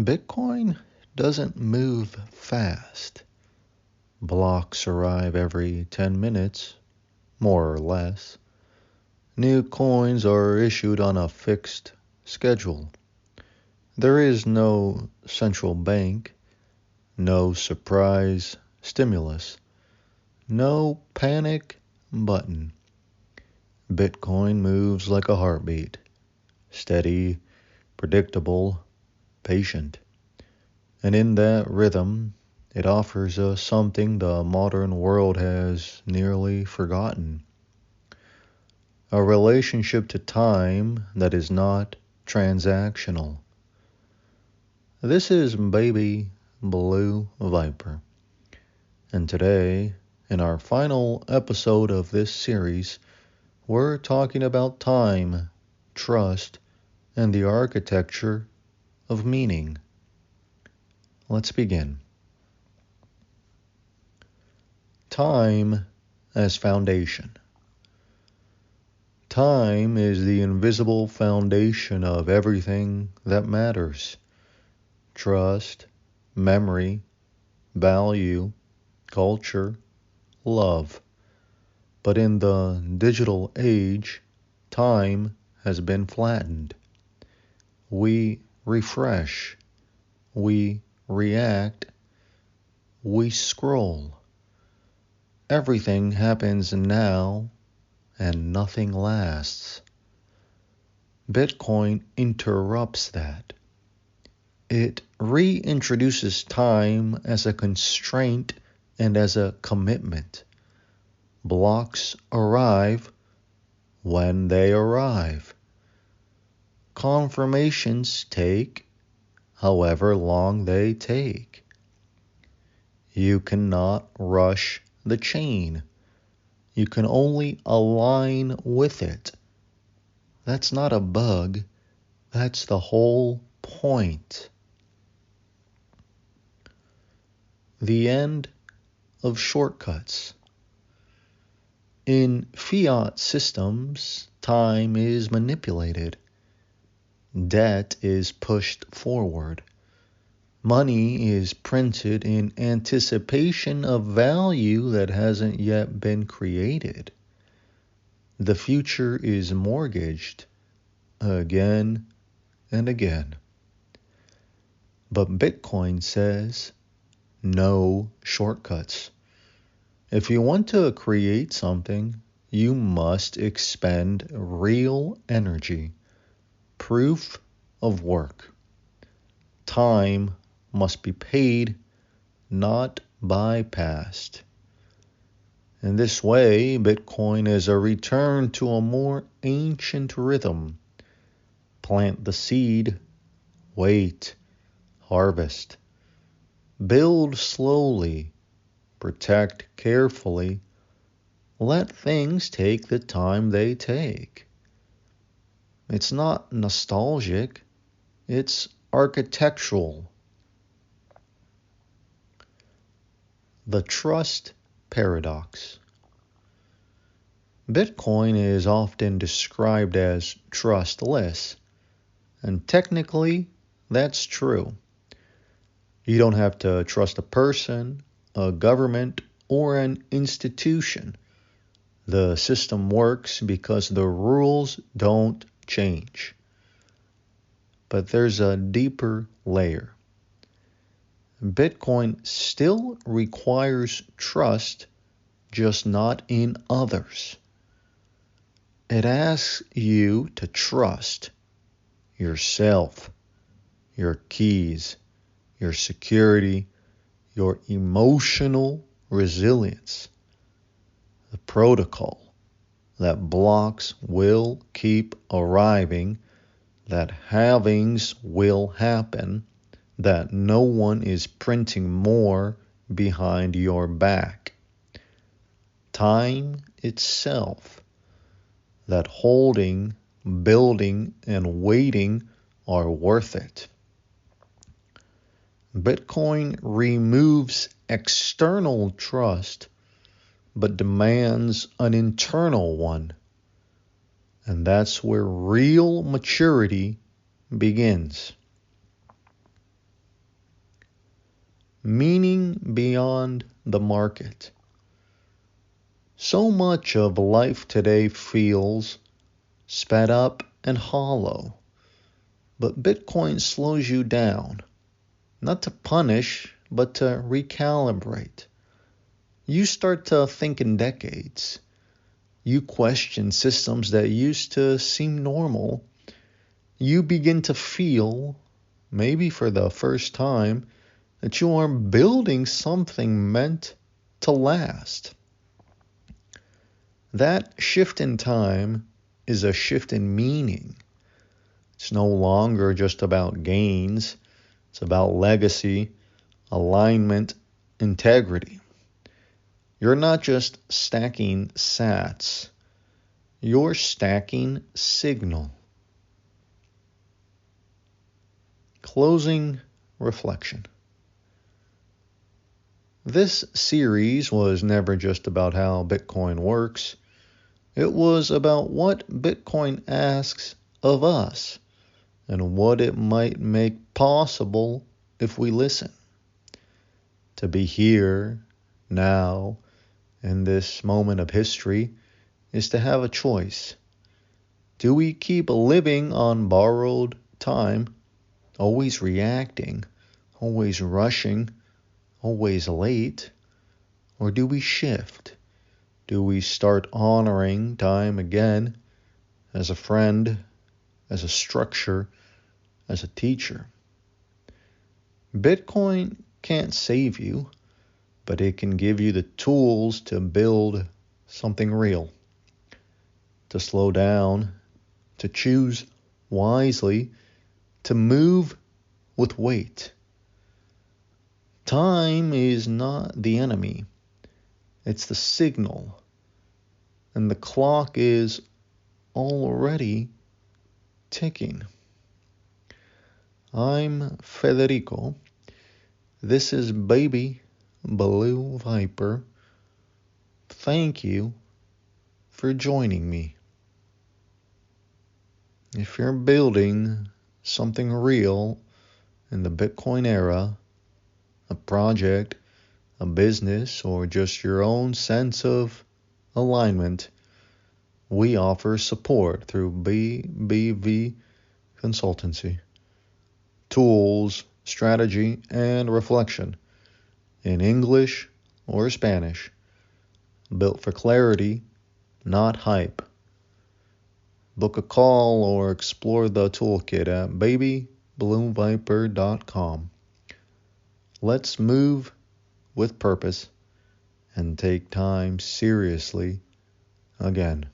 Bitcoin doesn't move fast. Blocks arrive every 10 minutes, more or less. New coins are issued on a fixed schedule. There is no central bank, no surprise stimulus, no panic button. Bitcoin moves like a heartbeat, steady, predictable, patient. And in that rhythm, it offers us something the modern world has nearly forgotten. A relationship to time that is not transactional. This is Baby Blue Viper. And today, in our final episode of this series, we're talking about time, trust, and the architecture of meaning. Let's begin. Time as foundation. Time is the invisible foundation of everything that matters. Trust, memory, value, culture, love. But in the digital age, time has been flattened. We refresh. We react. We scroll. Everything happens now and nothing lasts. Bitcoin interrupts that. It reintroduces time as a constraint and as a commitment. Blocks arrive when they arrive. Confirmations take however long they take. You cannot rush the chain. You can only align with it. That's not a bug. That's the whole point. The end of shortcuts. In fiat systems, time is manipulated. Debt is pushed forward. Money is printed in anticipation of value that hasn't yet been created. The future is mortgaged again and again. But Bitcoin says no shortcuts. If you want to create something, you must expend real energy, proof of work. Time must be paid, not bypassed. In this way, Bitcoin is a return to a more ancient rhythm. Plant the seed, wait, harvest. Build slowly, protect carefully. Let things take the time they take. It's not nostalgic, it's architectural. The trust paradox. Bitcoin is often described as trustless, and technically that's true. You don't have to trust a person, a government, or an institution. The system works because the rules don't change. But there's a deeper layer. Bitcoin still requires trust, just not in others. It asks you to trust yourself, your keys, your security, your emotional resilience. The protocol that blocks will keep arriving, that halvings will happen, that no one is printing more behind your back. Time itself, that holding, building, and waiting are worth it. Bitcoin removes external trust, but demands an internal one. And that's where real maturity begins. meaning beyond the market. So much of life today feels sped up and hollow, but Bitcoin slows you down, not to punish, but to recalibrate. You start to think in decades. You question systems that used to seem normal. You begin to feel, maybe for the first time, that you are building something meant to last. That shift in time is a shift in meaning. It's no longer just about gains. It's about legacy, alignment, integrity. You're not just stacking sats. You're stacking signal. Closing reflection. This series was never just about how Bitcoin works. It was about what Bitcoin asks of us and what it might make possible if we listen. To be here, now, in this moment of history, is to have a choice. Do we keep living on borrowed time, always reacting, always rushing, always late? Or do we shift? Do we start honoring time again as a friend, as a structure, as a teacher? Bitcoin can't save you, but it can give you the tools to build something real, to slow down, to choose wisely, to move with weight. Time is not the enemy. It's the signal. And the clock is already ticking. I'm Federico. This is Baby Blue Viper. Thank you for joining me. If you're building something real in the Bitcoin era, a project, a business, or just your own sense of alignment, we offer support through BBV Consultancy. Tools, strategy, and reflection in English or Spanish. Built for clarity, not hype. Book a call or explore the toolkit at babyblueviper.com. Let's move with purpose and take time seriously again.